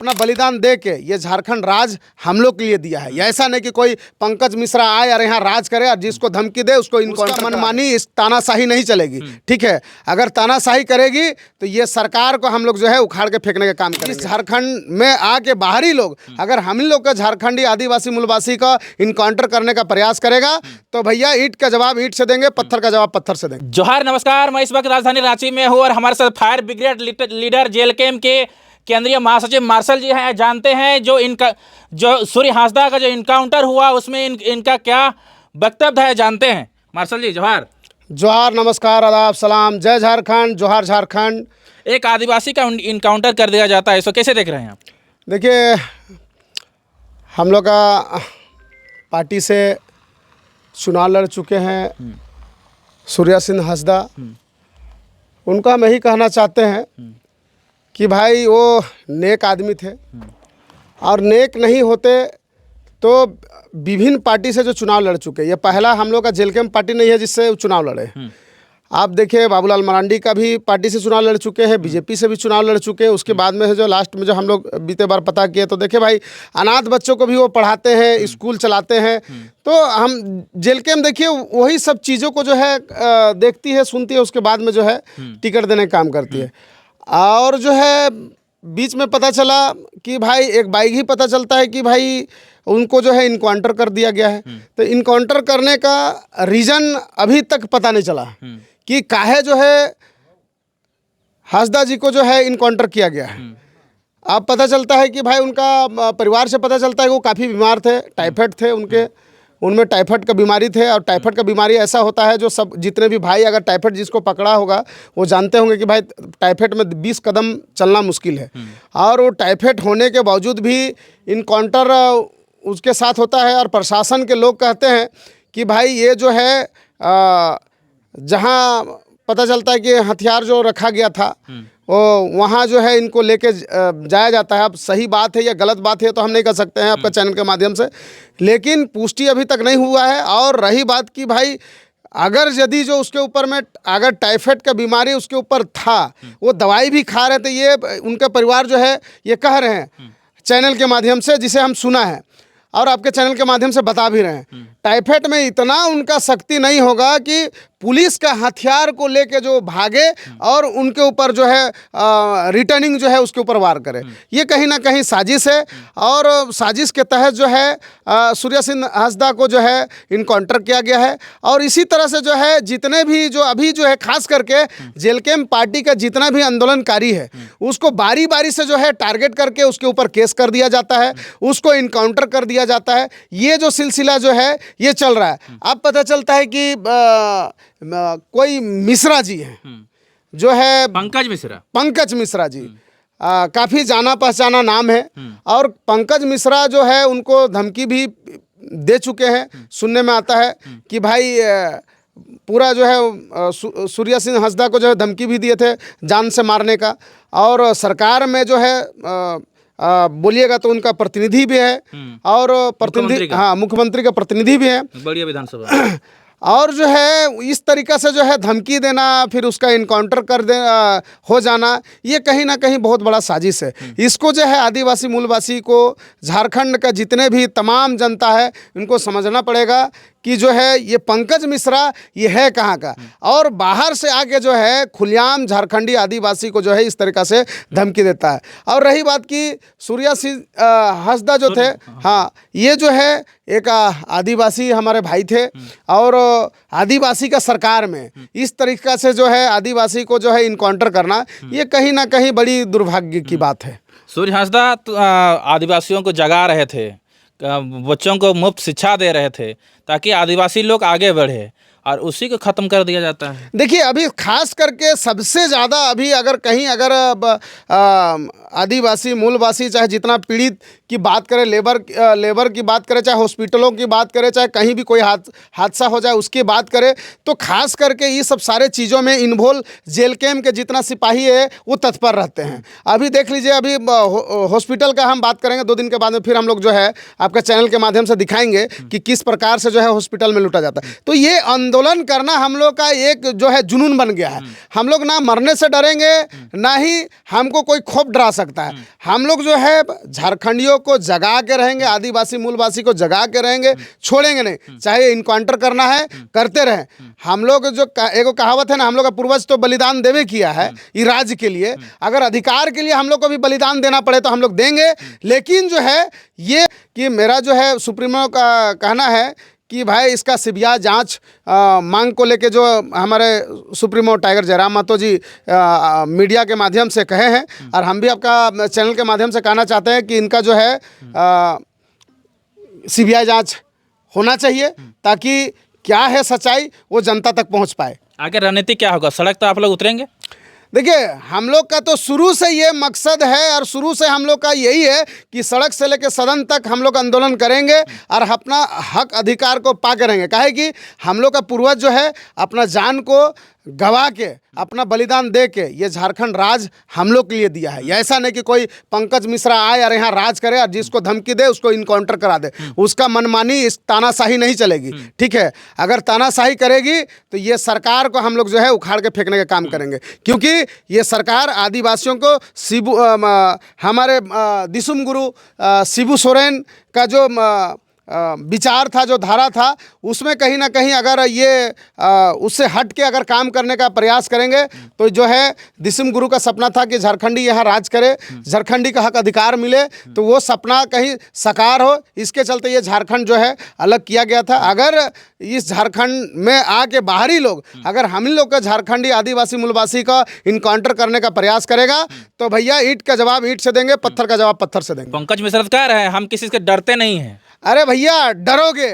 अपना बलिदान दे के ये झारखंड राज हम लोग के लिए दिया है। ऐसा नहीं कि कोई पंकज मिश्रा आए और यहाँ राज करे और जिसको धमकी दे उसको इनकाउंटर मनमानी इस तानाशाही नहीं चलेगी। ठीक है, अगर तानाशाही करेगी तो ये सरकार को हम लोग जो है उखाड़ के फेंकने का काम करेंगे। इस झारखंड में आके बाहरी लोग अगर हम लोग का झारखंडी आदिवासी मूलवासी का इनकाउंटर करने का प्रयास करेगा तो भैया ईंट का जवाब ईंट से देंगे, पत्थर का जवाब पत्थर से देंगे। जोहार, नमस्कार। मैं इस वक्त राजधानी रांची में हूँ और हमारे साथ फायर ब्रिगेड लीडर जेएलकेएम के केंद्रीय महासचिव मार्शल जी हैं। जानते हैं जो सूर्य हांसदा का जो इनकाउंटर हुआ उसमें इनका क्या वक्तव्य है, जानते हैं। मार्शल जी जोहार। जोहार, नमस्कार, आदाब, सलाम, जय झारखंड, जोहार झारखंड। एक आदिवासी का इनकाउंटर कर दिया जाता है, इसको कैसे देख रहे हैं आप? देखिए, हम लोग का पार्टी से चुनाव लड़ चुके हैं सूर्य सिंह हांसदा। उनका हम यही कहना चाहते हैं कि भाई वो नेक आदमी थे और नेक नहीं होते तो विभिन्न पार्टी से जो चुनाव लड़ चुके, ये पहला हम लोग का जेएलकेएम पार्टी नहीं है जिससे चुनाव लड़े। आप देखिए, बाबूलाल मरांडी का भी पार्टी से चुनाव लड़ चुके हैं, बीजेपी से भी चुनाव लड़ चुके हैं। उसके बाद में जो लास्ट में जो हम लोग बीते बार पता किए तो देखिए भाई, अनाथ बच्चों को भी वो पढ़ाते हैं, स्कूल चलाते हैं। तो हम जेएलकेएम देखिए वही सब चीज़ों को जो है देखती है, सुनती है, उसके बाद में जो है टिकट देने का काम करती है। और जो है बीच में पता चला कि भाई एक बाइक ही पता चलता है कि भाई उनको जो है इनकाउंटर कर दिया गया है। तो इनकाउंटर करने का रीज़न अभी तक पता नहीं चला कि काहे जो है हांसदा जी को जो है इनकाउंटर किया गया है। अब पता चलता है कि भाई उनका परिवार से पता चलता है कि वो काफ़ी बीमार थे, टाइफाइड थे, उनमें टाइफाइड का बीमारी थे। और टाइफाइड का बीमारी ऐसा होता है जो सब जितने भी भाई अगर टाइफाइड जिसको पकड़ा होगा वो जानते होंगे कि भाई टाइफाइड में 20 कदम चलना मुश्किल है। और वो टाइफाइड होने के बावजूद भी इनकाउंटर उसके साथ होता है। और प्रशासन के लोग कहते हैं कि भाई ये जो है जहाँ पता चलता है कि हथियार जो रखा गया था वो वहाँ जो है इनको लेके जाया जाता है। अब सही बात है या गलत बात है तो हम नहीं कर सकते हैं आपका चैनल के माध्यम से, लेकिन पुष्टि अभी तक नहीं हुआ है। और रही बात कि भाई अगर यदि जो उसके ऊपर में अगर टाइफाइड का बीमारी उसके ऊपर था, वो दवाई भी खा रहे थे, ये उनका परिवार जो है ये कह रहे हैं चैनल के माध्यम से, जिसे हम सुना है और आपके चैनल के माध्यम से बता भी रहे हैं। टाइफाइड में इतना उनका शक्ति नहीं होगा कि पुलिस का हथियार को लेके जो भागे और उनके ऊपर जो है रिटर्निंग जो है उसके ऊपर वार करे। ये कहीं ना कहीं साजिश है और साजिश के तहत जो है सूर्य सिंह हांसदा को जो है इनकाउंटर किया गया है। और इसी तरह से जो है जितने भी जो अभी जो है खास करके जेएलकेएम पार्टी का जितना भी आंदोलनकारी है उसको बारी बारी से जो है टारगेट करके उसके ऊपर केस कर दिया जाता है, उसको इनकाउंटर कर दिया जाता है। ये जो सिलसिला जो है ये चल रहा है। अब पता चलता है कि कोई मिश्रा जी हैं जो है पंकज मिश्रा जी, काफ़ी जाना पहचाना नाम है। और पंकज मिश्रा जो है उनको धमकी भी दे चुके हैं। सुनने में आता है कि भाई पूरा जो है सूर्य सिंह हांसदा को जो है धमकी भी दिए थे जान से मारने का। और सरकार में जो है बोलिएगा तो उनका प्रतिनिधि भी है और प्रतिनिधि, हाँ, मुख्यमंत्री का प्रतिनिधि भी है, बढ़िया विधानसभा। और जो है इस तरीक़ा से जो है धमकी देना, फिर उसका इनकाउंटर कर दे हो जाना, ये कहीं ना कहीं बहुत बड़ा साजिश है। इसको जो है आदिवासी मूलवासी को, झारखंड का जितने भी तमाम जनता है इनको समझना पड़ेगा कि जो है ये पंकज मिश्रा ये है कहाँ का, और बाहर से आके जो है खुलेआम झारखंडी आदिवासी को जो है इस तरीक़ा से धमकी देता है। और रही बात कि सूर्य सिंह हांसदा जो थे, हाँ, ये जो है एक आदिवासी हमारे भाई थे और आदिवासी का सरकार में इस तरीक़ा से जो है आदिवासी को जो है इनकाउंटर करना, ये कहीं ना कहीं बड़ी दुर्भाग्य की बात है। सूर्य हांसदा आदिवासियों को जगा रहे थे, बच्चों को मुफ्त शिक्षा दे रहे थे ताकि आदिवासी लोग आगे बढ़े, और उसी को ख़त्म कर दिया जाता है। देखिए, अभी खास करके सबसे ज़्यादा अभी अगर कहीं अगर आदिवासी मूलवासी चाहे जितना पीड़ित की बात करें, लेबर की बात करें, चाहे हॉस्पिटलों की बात करें, चाहे कहीं भी कोई हादसा हो जाए उसकी बात करें, तो खास करके ये सब सारे चीज़ों में इन्वॉल्व जेएलकेएम के जितना सिपाही है वो तत्पर रहते हैं। अभी देख लीजिए, अभी हॉस्पिटल का हम बात करेंगे 2 दिन के बाद में, फिर हम लोग जो है आपके चैनल के माध्यम से दिखाएंगे कि किस प्रकार से जो है हॉस्पिटल में लूटा जाता है। तो ये आंदोलन करना हम लोग का एक जो है जुनून बन गया है। हम लोग ना मरने से डरेंगे, ना ही हमको कोई खौफ डरा सकता है। हम लोग जो है झारखंडियों को जगा के रहेंगे, आदिवासी मूलवासी को जगा के रहेंगे, छोड़ेंगे नहीं। चाहे इनकाउंटर करना है करते रहें। हम लोग जो एगो कहावत है ना, हम लोग का पूर्वज तो बलिदान देवे किया है ये राज्य के लिए। अगर अधिकार के लिए हम लोग को भी बलिदान देना पड़े तो हम लोग देंगे। लेकिन जो है ये कि मेरा जो है सुप्रीमो का कहना है कि भाई इसका सीबीआई जांच मांग को लेके जो हमारे सुप्रीमो टाइगर जयराम महतो जी मीडिया के माध्यम से कहे हैं, और हम भी आपका चैनल के माध्यम से कहना चाहते हैं कि इनका जो है सीबीआई जांच होना चाहिए, ताकि क्या है सच्चाई वो जनता तक पहुंच पाए। आगे रणनीति क्या होगा? सड़क तो आप लोग उतरेंगे? देखिए, हम लोग का तो शुरू से ये मकसद है, और शुरू से हम लोग का यही है कि सड़क से लेकर सदन तक हम लोग आंदोलन करेंगे और अपना हक अधिकार को पा के रहेंगे। काहे कि हम लोग का पूर्वज जो है अपना जान को गवा के, अपना बलिदान दे के ये झारखंड राज हम लोग के लिए दिया है। ऐसा नहीं कि कोई पंकज मिश्रा आए और यहाँ राज करे और जिसको धमकी दे उसको इनकाउंटर करा दे। उसका मनमानी, इस तानाशाही नहीं चलेगी। ठीक है, अगर तानाशाही करेगी तो ये सरकार को हम लोग जो है उखाड़ के फेंकने का काम करेंगे, क्योंकि ये सरकार आदिवासियों को हमारे दिसुम गुरु शिबू सोरेन का जो विचार था, जो धारा था, उसमें कहीं ना कहीं अगर ये उससे हट के अगर काम करने का प्रयास करेंगे तो जो है दिसुम गुरु का सपना था कि झारखंडी यहाँ राज करे, झारखंडी का हक अधिकार मिले, तो वो सपना कहीं साकार हो। इसके चलते ये झारखंड जो है अलग किया गया था। अगर इस झारखंड में आके बाहरी लोग, अगर हम ही लोग का झारखंडी आदिवासी मूलवासी का इनकाउंटर करने का प्रयास करेगा तो भैया ईंट का जवाब ईंट से देंगे, पत्थर का जवाब पत्थर से देंगे। पंकज मिश्रा कह रहे हैं हम किसी से डरते नहीं हैं। अरे भैया, डरोगे?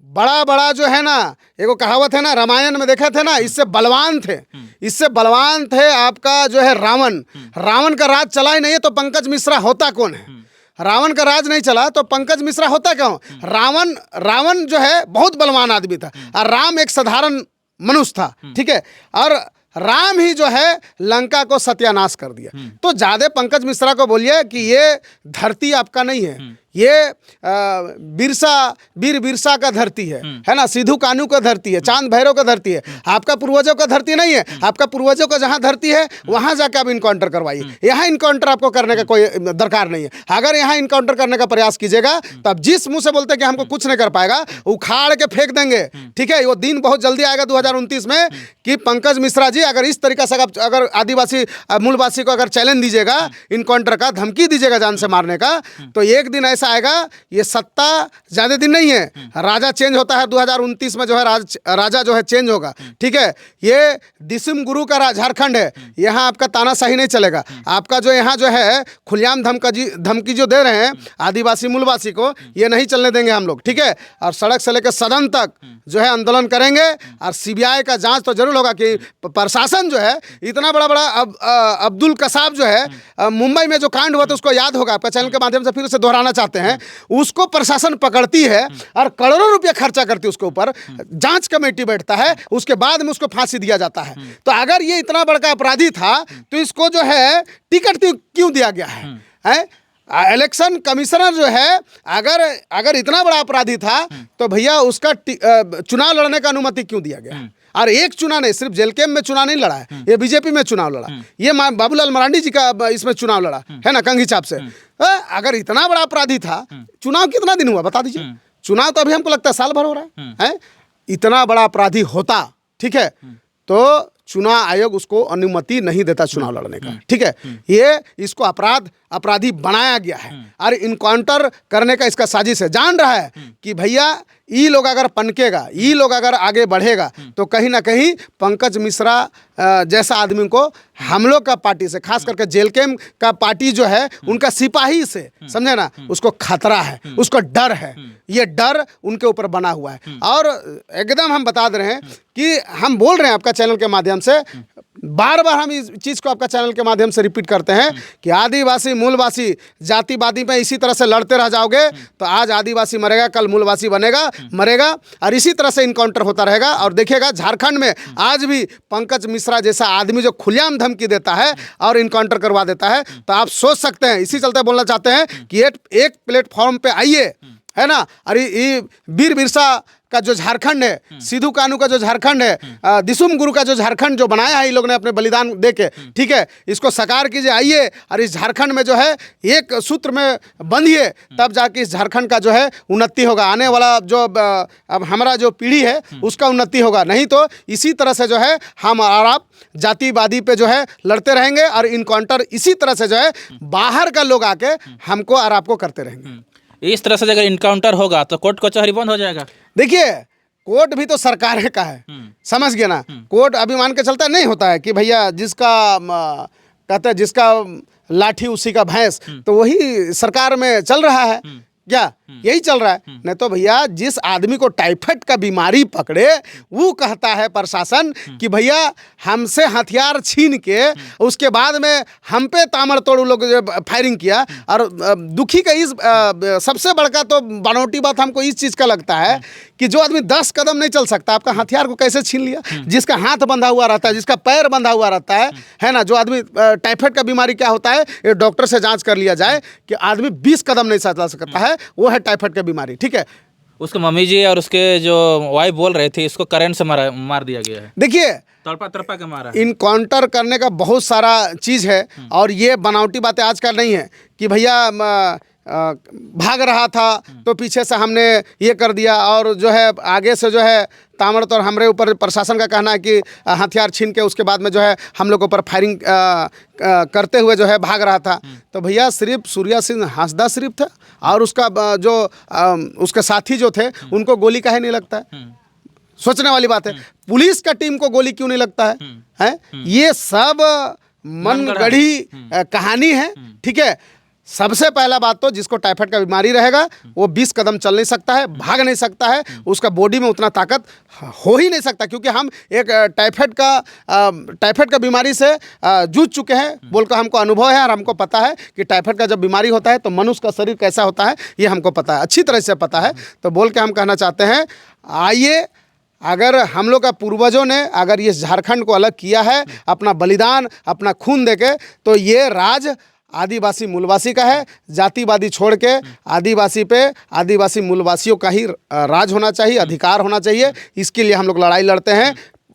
बड़ा बड़ा जो है ना, एगो कहावत है ना, रामायण में देखे थे ना, इससे बलवान थे, इससे बलवान थे आपका जो है रावण। रावण का राज चला ही नहीं है तो पंकज मिश्रा होता कौन है? रावण का राज नहीं चला तो पंकज मिश्रा होता क्यों? रावण जो है बहुत बलवान आदमी था, और राम एक साधारण मनुष्य था। ठीक है, और राम ही जो है लंका को सत्यानाश कर दिया। तो ज्यादा पंकज मिश्रा को बोलिए कि ये धरती आपका नहीं है, ये वीर बिरसा का धरती है ना, सिद्धू कान्हू का धरती है, चांद भैरव का धरती है। आपका पूर्वजों का धरती नहीं है। आपका पूर्वजों का जहाँ धरती है वहाँ जाकर आप इनकाउंटर करवाइए। यहाँ इनकाउंटर आपको करने का कोई दरकार नहीं है। अगर यहाँ इनकाउंटर करने का प्रयास कीजिएगा तो आप जिस मुंह से बोलते हैं कि हमको कुछ नहीं कर पाएगा, उखाड़ के फेंक देंगे। ठीक है, वो दिन बहुत जल्दी आएगा 2029 में कि पंकज मिश्रा जी अगर इस तरीके से अगर आदिवासी मूलवासी को अगर चैलेंज दीजिएगा, इनकाउंटर का धमकी दीजिएगा जान से मारने का, तो एक दिन ऐसा आएगा, ये सत्ता ज्यादा दिन नहीं है, राजा चेंज होता है 2029 में जो है राजा जो है चेंज होगा। ठीक है, ये दिसुम गुरु का झारखंड है, यहाँ आपका तानाशाही नहीं चलेगा। आपका जो यहाँ जो है खुलेआम धमकी जो दे रहे हैं आदिवासी मूलवासी को, ये नहीं चलने देंगे हम लोग। ठीक है, और सड़क से लेकर सदन तक जो है आंदोलन करेंगे, और सीबीआई का जांच तो जरूर होगा कि प्रशासन जो है इतना बड़ा अब्दुल कसाब जो है मुंबई में जो कांड हुआ था उसको याद होगा, आपका चैनल के माध्यम से फिर से दोहराना चाहते हैं, उसको प्रशासन पकड़ती है और करोड़ों रुपया खर्चा करती है उसके ऊपर, जांच कमेटी बैठता है, उसके बाद में उसको फांसी दिया जाता है। तो अगर ये इतना बड़ा अपराधी था तो इसको जो है टिकट क्यों दिया गया है? इलेक्शन कमिश्नर जो है अगर इतना बड़ा अपराधी था तो भैया उसका चुनाव लड़ने का अनुमति क्यों दिया गया? और एक चुनाव नहीं, सिर्फ जेल कैंप में चुनाव नहीं लड़ा है, ये बीजेपी में चुनाव लड़ा, ये बाबूलाल मरांडी जी का इसमें चुनाव लड़ा है ना, कंघी छाप से। अगर इतना बड़ा अपराधी था, चुनाव कितना दिन हुआ बता दीजिए? चुनाव तो अभी हमको लगता है साल भर हो रहा है। इतना बड़ा अपराधी होता, ठीक है, तो चुनाव आयोग उसको अनुमति नहीं देता चुनाव लड़ने का। ठीक है, ये इसको अपराधी बनाया गया है और इनकाउंटर करने का इसका साजिश है। जान रहा है कि भैया ये लोग अगर पनकेगा, ये लोग अगर आगे बढ़ेगा तो कहीं ना कहीं पंकज मिश्रा जैसा आदमी को हम लोग का पार्टी से, खास करके जेल कैंप का पार्टी जो है उनका सिपाही से, समझे ना, उसको खतरा है, उसको डर है। ये डर उनके ऊपर बना हुआ है। और एकदम हम बता दे रहे हैं कि हम बोल रहे हैं आपका चैनल के माध्यम से, बार बार हम इस चीज़ को आपका चैनल के माध्यम से रिपीट करते हैं कि आदिवासी मूलवासी जातिवादी में इसी तरह से लड़ते रह जाओगे तो आज आदिवासी मरेगा, कल मूलवासी बनेगा, मरेगा, और इसी तरह से इनकाउंटर होता रहेगा। और देखिएगा झारखंड में आज भी पंकज मिश्रा जैसा आदमी जो खुलेआम धमकी देता है और इनकाउंटर करवा देता है, तो आप सोच सकते हैं, इसी चलते बोलना चाहते हैं कि एक प्लेटफॉर्म पे आइए, है ना। अरे ये वीर बिरसा का जो झारखंड है, सिद्धू कानू का जो झारखंड है, दिसुम गुरु का जो झारखंड जो बनाया है इन लोग ने अपने बलिदान दे के, ठीक है, इसको साकार कीजिए, आइए और इस झारखंड में जो है एक सूत्र में बंधिए, तब जाके इस झारखंड का जो है उन्नति होगा। आने वाला जो अब हमारा जो पीढ़ी है उसका उन्नति होगा। नहीं तो इसी तरह से जो है हम और आप जातिवादी पे जो है लड़ते रहेंगे और इनकाउंटर इसी तरह से जो है बाहर का लोग आके हमको और आपको करते रहेंगे। इस तरह से अगर इनकाउंटर होगा तो कोर्ट कचहरी बंद हो जाएगा। देखिए, कोर्ट भी तो सरकार का है, समझ गए ना। कोर्ट अभी मान के चलता नहीं होता है कि भैया जिसका कहते हैं जिसका लाठी उसी का भैंस, तो वही सरकार में चल रहा है क्या, यही चल रहा है। नहीं तो भैया जिस आदमी को टाइफाइड का बीमारी पकड़े वो कहता है प्रशासन कि भैया हमसे हथियार छीन के उसके बाद में हम पे तामड़तोड़ लोग फायरिंग किया। और दुखी का इस सबसे बड़का तो बनौटी बात हमको इस चीज़ का लगता है कि जो आदमी 10 कदम नहीं चल सकता, आपका हथियार को कैसे छीन लिया। जिसका हाथ बंधा हुआ रहता है, जिसका पैर बंधा हुआ रहता है ना, जो आदमी टाइफाइड का बीमारी क्या होता है ये डॉक्टर से जांच कर लिया जाए कि आदमी 20 कदम नहीं चल सकता है, वो है टाइफाइड का बीमारी, ठीक है। उसके मम्मी जी और उसके जो वाइफ बोल रहे थे इसको करंट से मार दिया गया है। देखिए, तड़पा तड़पा के मारा। इनकाउंटर करने का बहुत सारा चीज़ है और ये बनावटी बातें आज का नहीं है कि भैया भाग रहा था तो पीछे से हमने ये कर दिया और जो है आगे से जो है तामड़तोड़ हमारे ऊपर प्रशासन का कहना है कि हथियार छीन के उसके बाद में जो है हम लोग ऊपर फायरिंग करते हुए जो है भाग रहा था। तो भैया सिर्फ सूर्या सिंह हांसदा सिर्फ था और उसका जो उसके साथी जो थे उनको गोली काहे नहीं लगता है। सोचने वाली बात है, पुलिस का टीम को गोली क्यों नहीं लगता है? ये सब मनगढ़ी कहानी है, ठीक है। सबसे पहला बात तो जिसको टाइफाइड का बीमारी रहेगा वो 20 कदम चल नहीं सकता है, भाग नहीं सकता है, उसका बॉडी में उतना ताकत हो ही नहीं सकता। क्योंकि हम एक टाइफाइड का बीमारी से जूझ चुके हैं, बोलकर हमको अनुभव है और हमको पता है कि टाइफाइड का जब बीमारी होता है तो मनुष्य का शरीर कैसा होता है ये हमको पता है, अच्छी तरह से पता है। तो बोल के हम कहना चाहते हैं, आइए, अगर हम लोग का पूर्वजों ने अगर ये झारखंड को अलग किया है अपना बलिदान अपना खून देके, तो ये राज आदिवासी मूलवासी का है। जातिवादी छोड़ के आदिवासी पे आदिवासी मूलवासियों का ही राज होना चाहिए, अधिकार होना चाहिए। इसके लिए हम लोग लड़ाई लड़ते हैं।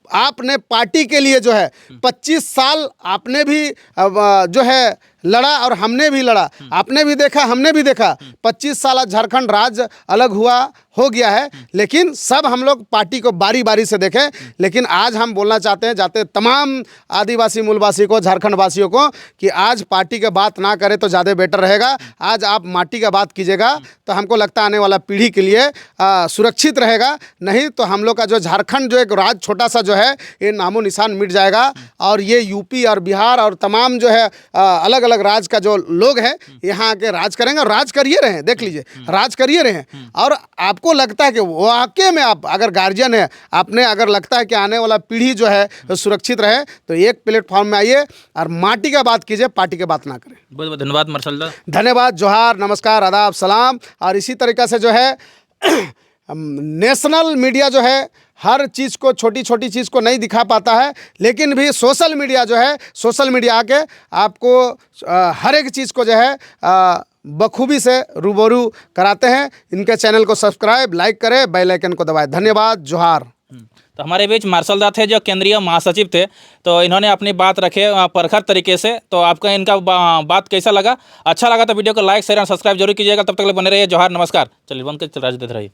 आपने पार्टी के लिए जो है 25 साल आपने भी जो है लड़ा और हमने भी लड़ा, आपने भी देखा हमने भी देखा। 25 साल आज झारखंड राज्य अलग हुआ हो गया है, लेकिन सब हम लोग पार्टी को बारी बारी से देखें। लेकिन आज हम बोलना चाहते हैं जाते तमाम आदिवासी मूलवासी को, झारखंड वासियों को, कि आज पार्टी की बात ना करें तो ज़्यादा बेटर रहेगा। आज आप माटी का बात कीजिएगा तो हमको लगता है आने वाला पीढ़ी के लिए सुरक्षित रहेगा। नहीं तो हम लोग का जो झारखंड जो एक राज्य छोटा सा जो है ये नामो निशान मिट जाएगा और ये यूपी और बिहार और तमाम जो है अलग अलग राज्य का जो लोग हैं यहाँ आके राज करेंगे और राज करिए रहे हैं। देख लीजिए, राज करिए रहे हैं। और आपको लगता है कि वाकई में आप अगर गार्जियन है, आपने अगर लगता है कि आने वाला पीढ़ी जो है सुरक्षित रहे, तो एक प्लेटफॉर्म में आइए और माटी का बात कीजिए, पार्टी की बात ना करें। बहुत बहुत धन्यवाद मार्शल दा। धन्यवाद, जोहार, नमस्कार, आदाब, सलाम। और इसी तरीक़े से जो है नेशनल मीडिया जो है हर चीज़ को, छोटी छोटी चीज़ को नहीं दिखा पाता है, लेकिन भी सोशल मीडिया जो है, सोशल मीडिया आके आपको हर एक चीज़ को जो है बखूबी से रूबरू कराते हैं। इनके चैनल को सब्सक्राइब, लाइक करें, बेल आइकन को दबाएं। धन्यवाद, जोहार। तो हमारे बीच मार्शल दा थे जो केंद्रीय महासचिव थे, तो इन्होंने अपनी बात रखे परखर तरीके से। तो आपका इनका बात कैसा लगा? अच्छा लगा तो वीडियो को लाइक शेयर और सब्सक्राइब जरूर कीजिएगा। तब तक बने रहिए। जोहार, नमस्कार। चलिए बंद कर राज देते रहिए।